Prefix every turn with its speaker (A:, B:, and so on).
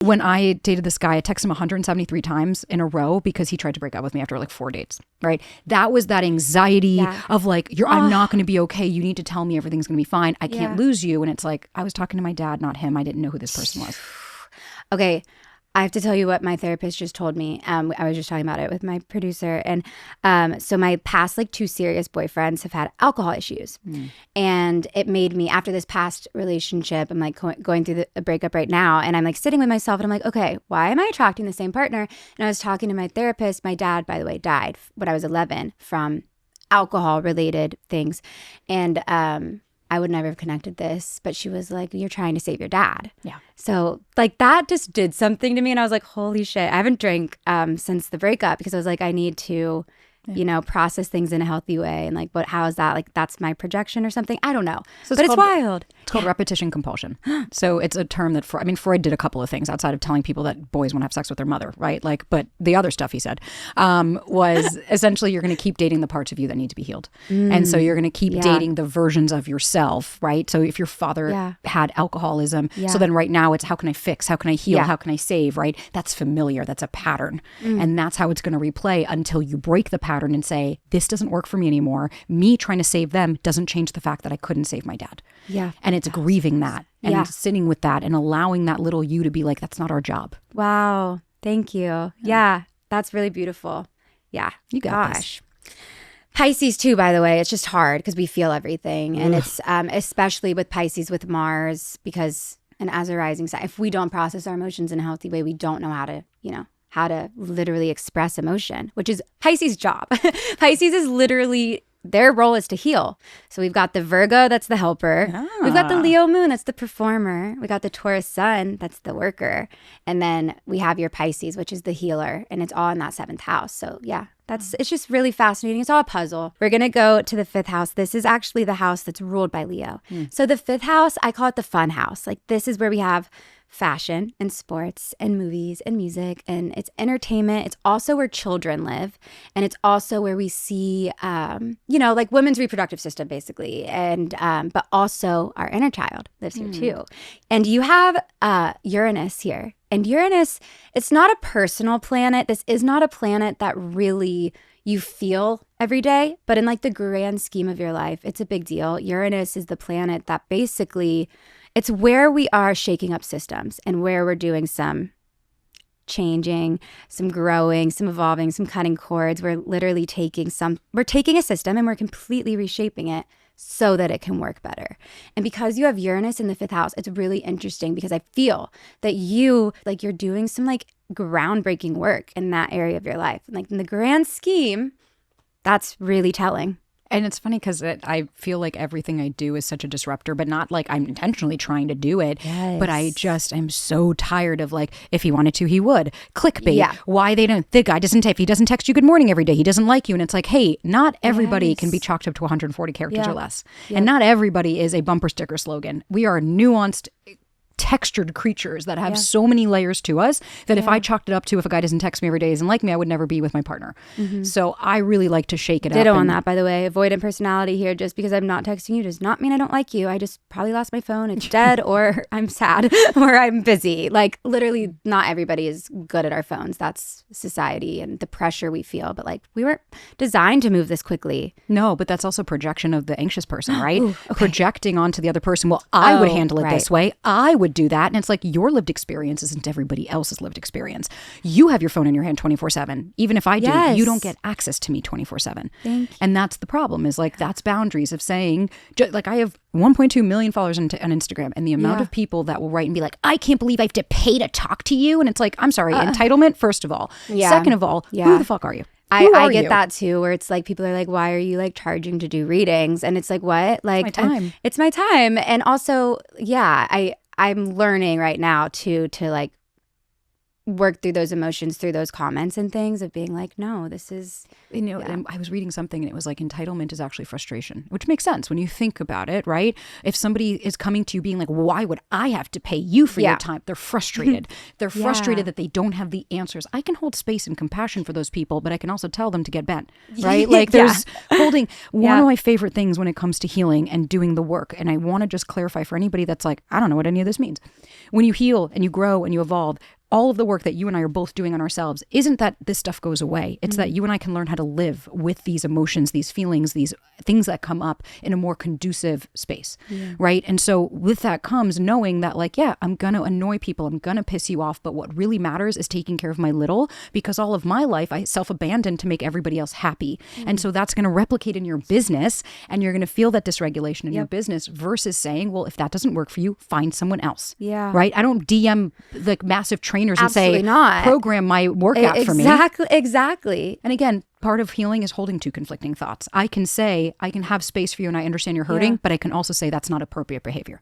A: When I dated this guy, I texted him 173 times in a row because he tried to break up with me after like 4 dates, right? That was that anxiety of like, I'm not going to be okay. You need to tell me everything's going to be fine. I can't lose you. And it's like, I was talking to my dad, not him. I didn't know who this person was.
B: Okay. I have to tell you what my therapist just told me. I was just talking about it with my producer. And so my past like 2 serious boyfriends have had alcohol issues. And it made me, after this past relationship, I'm like going through a breakup right now. And I'm like sitting with myself and I'm like, okay, why am I attracting the same partner? And I was talking to my therapist. My dad, by the way, died when I was 11 from alcohol related things. And I would never have connected this, but she was like, you're trying to save your dad. Yeah. So like that just did something to me. And I was like, holy shit. I haven't drank since the breakup because I was like, I need to, you know, process things in a healthy way. And like, how is that? Like, that's my projection or something? I don't know. So but it's wild.
A: It's called repetition compulsion. So it's a term that, Freud did a couple of things outside of telling people that boys want to have sex with their mother, right? Like, but the other stuff he said was essentially you're going to keep dating the parts of you that need to be healed. And so you're going to keep dating the versions of yourself, right? So if your father had alcoholism, so then right now it's how can I fix? How can I heal? How can I save, right? That's familiar. That's a pattern. And that's how it's going to replay until you break the pattern and say, this doesn't work for me anymore. Me trying to save them doesn't change the fact that I couldn't save my dad. Yeah. And it's grieving that and sitting with that and allowing that little you to be like, that's not our job.
B: Wow. Thank you. Yeah. That's really beautiful. Yeah.
A: You got this.
B: Pisces too, by the way, it's just hard because we feel everything. And it's especially with Pisces with Mars and as a rising sign, if we don't process our emotions in a healthy way, we don't know how to, how to literally express emotion, which is Pisces' job. Pisces is literally, their role is to heal. So we've got the Virgo, that's the helper. We've got the Leo moon, that's the performer. We got the Taurus sun, that's the worker. And then we have your Pisces, which is the healer. And it's all in that 7th house. So yeah, it's just really fascinating. It's all a puzzle. We're going to go to the 5th house. This is actually the house that's ruled by Leo. So the 5th house, I call it the fun house. Like this is where we have fashion and sports and movies and music, and it's entertainment. It's also where children live, and it's also where we see like women's reproductive system basically, and but also our inner child lives here too. And you have Uranus here, and Uranus, it's not a personal planet. This is not a planet that really you feel every day, but in like the grand scheme of your life, it's a big deal. Uranus is the planet that basically, it's where we are shaking up systems and where we're doing some changing, some growing, some evolving, some cutting cords. We're literally taking a system and we're completely reshaping it so that it can work better. And because you have Uranus in the 5th house, it's really interesting because I feel that you're doing some like groundbreaking work in that area of your life. And like in the grand scheme, that's really telling.
A: And it's funny because I feel like everything I do is such a disruptor, but not like I'm intentionally trying to do it. Yes. But I'm so tired of like, if he wanted to, he would. Clickbait. Yeah. Why the guy doesn't, if he doesn't text you good morning every day, he doesn't like you. And it's like, hey, not everybody can be chalked up to 140 characters or less. Yeah. And not everybody is a bumper sticker slogan. We are nuanced, textured creatures that have so many layers to us that if I chalked it up to if a guy doesn't text me every day, doesn't like me, I would never be with my partner. So I really like to shake it up.
B: Ditto on that, by the way. Avoidant personality here. Just because I'm not texting you does not mean I don't like you. I just probably lost my phone. It's dead or I'm sad or I'm busy. Like literally not everybody is good at our phones. That's society and the pressure we feel. But like we weren't designed to move this quickly.
A: No, but that's also projection of the anxious person, right? Ooh, okay. Projecting onto the other person. Well, I would handle it this way. I would do that. And it's like your lived experience isn't everybody else's lived experience. You have your phone in your hand 24/7. Even if I do, you don't get access to me 24/7. And that's the problem is like that's boundaries of saying, like I have 1.2 million followers on Instagram, and the amount of people that will write and be like, I can't believe I have to pay to talk to you. And it's like, I'm sorry, entitlement, first of all. Second of all, who the fuck are you?
B: I get that too, where it's like people are like, why are you like charging to do readings? And it's like, what? Like,
A: it's my time.
B: It's my time. And also, I'm learning right now to like work through those emotions through those comments and things of being like, no, this is,
A: and I was reading something and it was like entitlement is actually frustration, which makes sense when you think about it, right? If somebody is coming to you being like, why would I have to pay you for your time? They're frustrated. They're frustrated that they don't have the answers. I can hold space and compassion for those people, but I can also tell them to get bent, right? Like there's holding one of my favorite things when it comes to healing and doing the work. And I want to just clarify for anybody that's like, I don't know what any of this means. When you heal and you grow and you evolve, all of the work that you and I are both doing on ourselves isn't that this stuff goes away. It's that you and I can learn how to live with these emotions, these feelings, these things that come up in a more conducive space, right? And so with that comes knowing that like, yeah, I'm going to annoy people. I'm going to piss you off. But what really matters is taking care of my little, because all of my life I self-abandoned to make everybody else happy. And so that's going to replicate in your business and you're going to feel that dysregulation in your business versus saying, well, if that doesn't work for you, find someone else. Yeah. Right? I don't DM like massive trainers
B: Absolutely
A: and say,
B: not.
A: program my workout for me.
B: Exactly.
A: And again, part of healing is holding two conflicting thoughts. I can say, I can have space for you and I understand you're hurting, but I can also say that's not appropriate behavior.